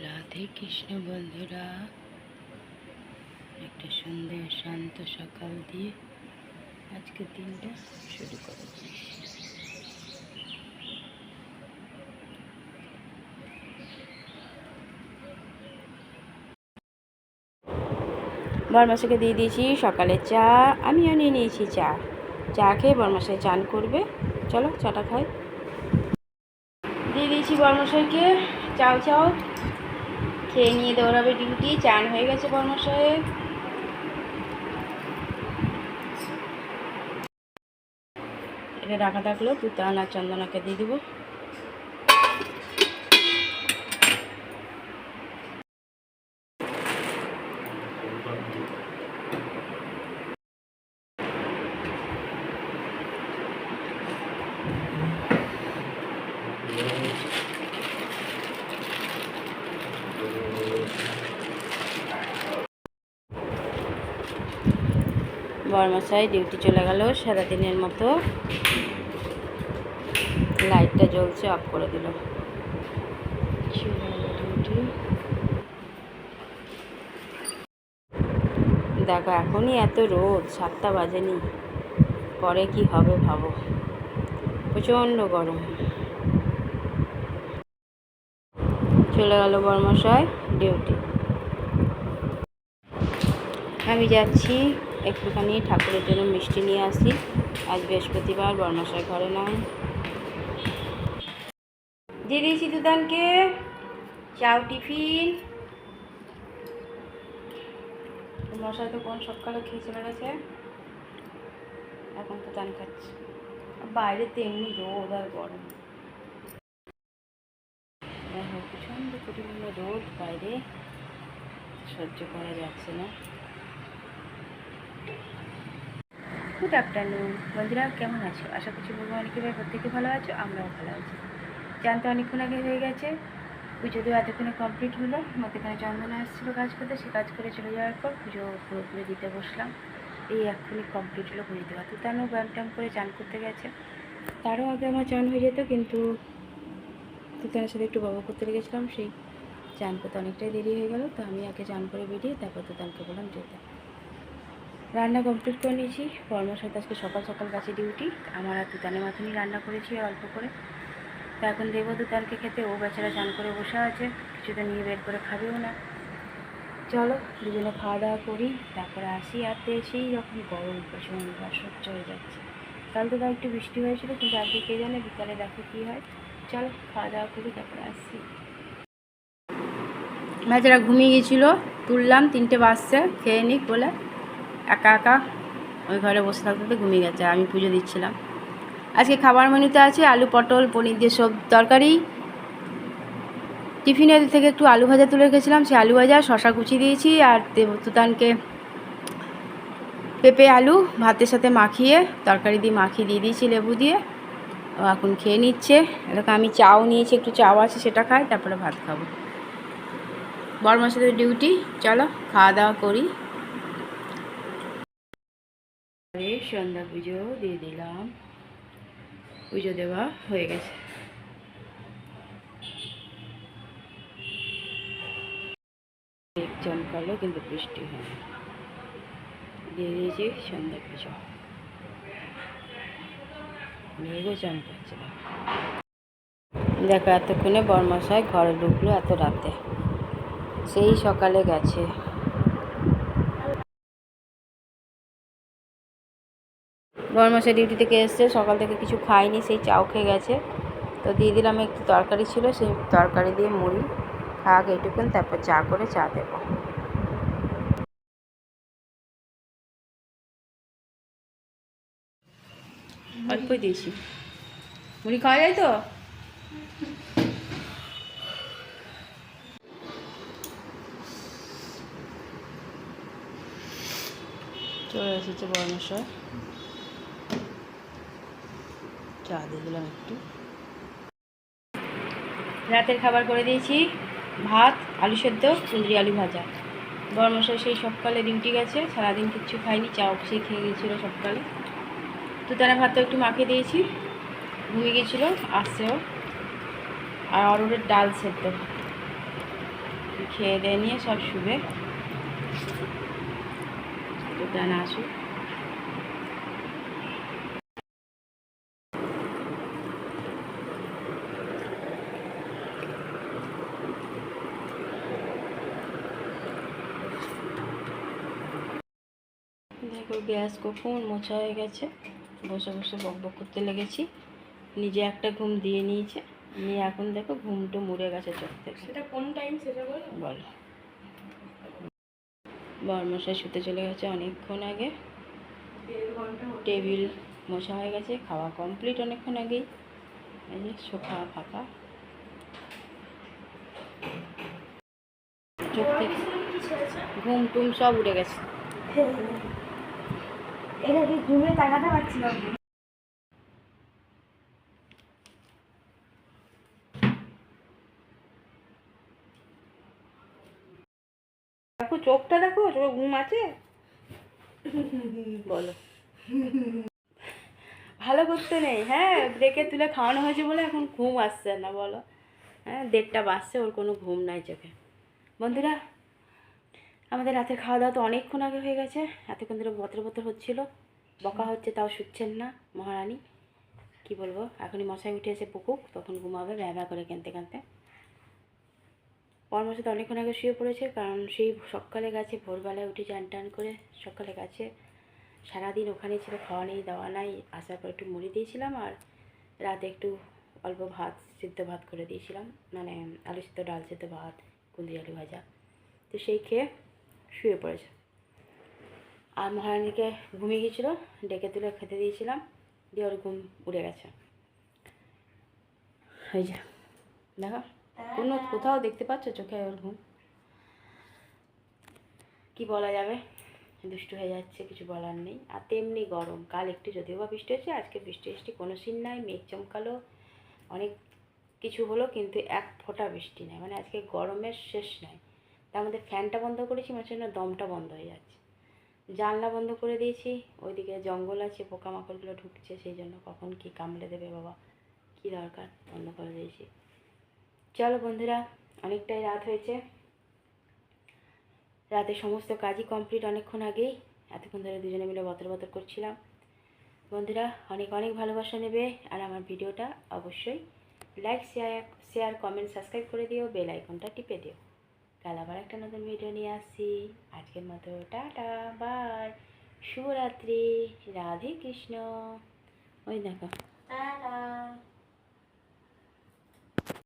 রাধে কৃষ্ণ বন্ধুরা, একটা সুন্দর শান্ত সকাল দিয়ে আজকে দিনটা শুরু করেছি। বরমাসাকে দিয়ে দিয়েছি সকালে চা, আমিও নিয়ে নিয়েছি চা খেয়ে বরমাসায় চান করবে। চলো চাটা খাই। দিয়ে দিয়েছি বরমাসাইকে চাও খেয়ে নিয়ে দৌড়াবে ডিউটি। চান হয়ে গেছে বরমাসাইয়ের। এটা রাখা থাকলো, তুতান আর চন্দনাকে দিয়ে দেবো। বরমাসাই ডিউটি চলে গেল সারাদিনের মতো। লাইটটা জ্বলছে, অফ করে দিল। ডিউটি দেখো, এখনই এত রোদ, 7টা বাজেনি, পরে কি হবে ভাবো। প্রচণ্ড গরম। চলে গেল বরমাসাই ডিউটি। আমি যাচ্ছি একটুখানি ঠাকুরের জন্য মিষ্টি নিয়ে আসি। আজ বৃহস্পতিবার, বরমাসাই ঘরে নাই। দিয়ে দিয়েছি দুদানকে চাও টিফিন। মশাই তো কোন সকালে খেয়ে চলে গেছে, এখন তো চান খাচ্ছে। বাইরে তো এমনি রোদ আর গরম, প্রচণ্ড পরিমাণে রোদ বাইরে, সহ্য করা যাচ্ছে না। গুড আফটারনুন বন্ধুরা, কেমন আছো? আশা করছি ভগবান কৃপায় প্রত্যেকে ভালো আছো, আমরাও ভালো আছি। চান তো অনেকক্ষণ আগে হয়ে গেছে, পুজো তো এতক্ষণে কমপ্লিট হলো। মধ্যেখানে চন্দনা এসেছিলো কাজ করতে, সে কাজ করে চলে যাওয়ার পর পুজো পুরোপুরি দিতে বসলাম। এই এক্ষুনি কমপ্লিট হলো পুজো দেওয়া। তো তারও ব্যায়াম ট্যাম করে চান করতে গেছে, তারও আগে আমার চান হয়ে যেত, কিন্তু তুতানের সাথে একটু বাবা করতে লেগেছিলাম, সেই চান করতে অনেকটাই দেরি হয়ে গেল। তো আমি আগে চান করে বেরিয়ে তারপর তুতানকে বললাম যেতে। রান্না কমপ্লিট করে নিয়েছি। বরমাসাই আজকে সকাল সকাল গেছে ডিউটি, আমার আর তুতানের মতনই রান্না করেছি অল্প করে। তো এখন দেবো তুতানকে খেতে, ও বেচারা চান করে বসে আছে, কিছুটা নিয়ে বের করে খাবেও না। চলো দুজনে খাওয়া দাওয়া করি, তারপরে আসি। আর তো এসেই যখন গরম প্রচণ্ড, অসহ্য হয়ে যাচ্ছে। কাল তো একটু বৃষ্টি হয়েছিল, কিন্তু আজকে কে জানে বিকালে দেখো কী হয়। চলো খাওয়া দাওয়া করি, তারপরে আসছি। বেচারা ঘুমিয়ে গেছিলো, তুললাম, 3টে বাজছে, খেয়ে নিক বলে একা একা ওই ঘরে বসে থাকতে ঘুমিয়ে গেছে। আমি পুজো দিচ্ছিলাম। আজকে খাবার মেনুতে আছে আলু পটল পনির দিয়ে সব তরকারি। টিফিনের থেকে একটু আলু ভাজা তুলে রেখেছিলাম, সে আলু ভাজা শশা কুচি দিয়েছি। আর তুতানকে পেঁপে আলু ভাতের সাথে মাখিয়ে, তরকারি দিয়ে মাখিয়ে দিয়ে দিয়েছি লেবু দিয়ে। ও এখন খেয়ে নিচ্ছে। এরকম আমি চাও নিয়েছি, একটু চাও আছে, সেটা খাই, তারপরে ভাত খাবো। বরমাসাইদের ডিউটি, চলো খাওয়া দাওয়া করি। সন্ধ্যা পুজো দিয়ে দিলাম, পুজো দেওয়া হয়ে গেছে। চমকালো, কিন্তু বৃষ্টি হয়নি। দিয়ে দিয়েছি সন্ধ্যা পুজো, মেঘও চমকাচ্ছে। দেখো এতক্ষণে বরমাসাই ঘরে ঢুকলো, এত রাতে, সেই সকালে গেছে। বরমাসাই ডিউটি থেকে এসছে, সকাল থেকে কিছু খায়নি, সেই চাও খেয়ে গেছে। তো দিয়ে দিলাম, একটু তরকারি ছিল, সেই তরকারি দিয়ে মুড়ি খাক এইটুকুন, তারপর চা করে চা দেবো। অল্পই দিয়েছি, মুড়ি খাওয়া যায় তো। চলে এসেছে বরমাসাই, চা দিয়ে দিলাম একটু। রাতের খাবার করে দিয়েছি, ভাত, আলু সেদ্ধ, কুঁদরি আলু ভাজা। বরমাসাই সেই সকালে ডিউটি গেছে, সারাদিন কিচ্ছু খাইনি, চাও সেই খেয়ে গেছিলো সকালে। তুতানের ভাতটা একটু মাখিয়ে দিয়েছি, ঘুমিয়ে গেছিলো, আসছেও। আর অরুণের ডাল সেদ্ধ। খেয়ে দিয়ে নিয়ে সব শুবে। ডানা আসুক। দেখো গ্যাস কখন মোছা হয়ে গেছে, বসে বসে বক বক করতে লেগেছি। নিজে একটা ঘুম দিয়ে নিয়েছে, নিয়ে এখন দেখো ঘুমটা মুড়ে গেছে চোখ থেকে। সেটা কোন টাইম সেটা বলো। বরমশাই শুতে চলে গেছে অনেকক্ষণ আগে। টেবিল মোছা হয়ে গেছে, খাওয়া কমপ্লিট অনেকক্ষণ আগেই। এই যে সোফা ফাঁকা, চোখ থেকে ঘুম টুম সব উড়ে গেছে। এটা কি ঘুমে তাকাতে পারছিলাম না। দেখো চোখটা, দেখো চোখে ঘুম আছে। বলো, ভালো করতে নেই। হ্যাঁ, ব্রেকে তুলে খাওয়ানো হয়েছে বলে এখন ঘুম আসছে না। বলো, হ্যাঁ 1:30 বাজছে, ওর কোনো ঘুম নাই চোখে। বন্ধুরা, আমাদের রাতের খাওয়া দাওয়া তো অনেকক্ষণ আগে হয়ে গেছে। এতক্ষণ ধরে বতর বতর হচ্ছিল, বকা হচ্ছে তাও শুচ্ছেন না মহারানী। কি বলবো, এখনই মশাই উঠে এসে পুকুক, তখন ঘুমাবে ভ্যা ভ্যা করে কাঁদতে কাঁদতে। পরামর্শ তো অনেকক্ষণ আগে শুয়ে পড়েছে, কারণ সেই সকালে গেছে, ভোরবেলায় উঠে চান টান করে সকালে গেছে। সারাদিন ওখানে ছিল, খাওয়া নেই দাওয়া নাই। আসার পর একটু মুড়ি দিয়েছিলাম, আর রাতে একটু অল্প ভাত, সিদ্ধ ভাত করে দিয়েছিলাম, মানে আলু সিদ্ধ, ডাল সিদ্ধ, ভাত, কুঁদরি আলু ভাজা। তো সেই খেয়ে শুয়ে পড়েছে। আর মহারানীকে ঘুমিয়ে গিয়েছিলো, ডেকে তুলে খেতে দিয়েছিলাম, দিয়ে ওর ঘুম উড়ে গেছে। ওই যে দেখো, কোথাও দেখতে পাচ্ছ চোখে ওর ঘুম? কি বলা যাবে, দুষ্টু হয়ে যাচ্ছে, কিছু বলার নেই। আর তেমনি গরম, কাল একটু যদিও বা বৃষ্টি হয়েছে, আজকে বৃষ্টি কোনো সিন নাই। মেঘ চমকালো, অনেক কিছু হলো, কিন্তু এক ফোঁটা বৃষ্টি নেই। মানে আজকে গরমের শেষ নাই। তার মধ্যে ফ্যানটা বন্ধ করেছি, মাঝে জন্য দমটা বন্ধ হয়ে যাচ্ছে। জানলা বন্ধ করে দিয়েছি, ওইদিকে জঙ্গল আছে, পোকামাকড়গুলো ঢুকছে, সেই জন্য কখন কি কামড়ে দেবে বাবা, কি দরকার, বন্ধ করে দিয়েছি। চলো বন্ধুরা, অনেকটাই রাত হয়েছে, রাতে সমস্ত কাজই কমপ্লিট অনেকক্ষণ আগেই। এতক্ষণ ধরে দুজনে মিলে বতর বতর করছিলাম। বন্ধুরা, অনেক অনেক ভালোবাসা নেবে, আর আমার ভিডিওটা অবশ্যই লাইক শেয়ার কমেন্ট সাবস্ক্রাইব করে দিও, বেল আইকনটা টিপে দিও। কাল আবার একটা নতুন ভিডিও নিয়ে আসছি। আজকের মতো টাটা, বাই, শুভরাত্রি, রাধে কৃষ্ণ। ওই দেখো, টাটা।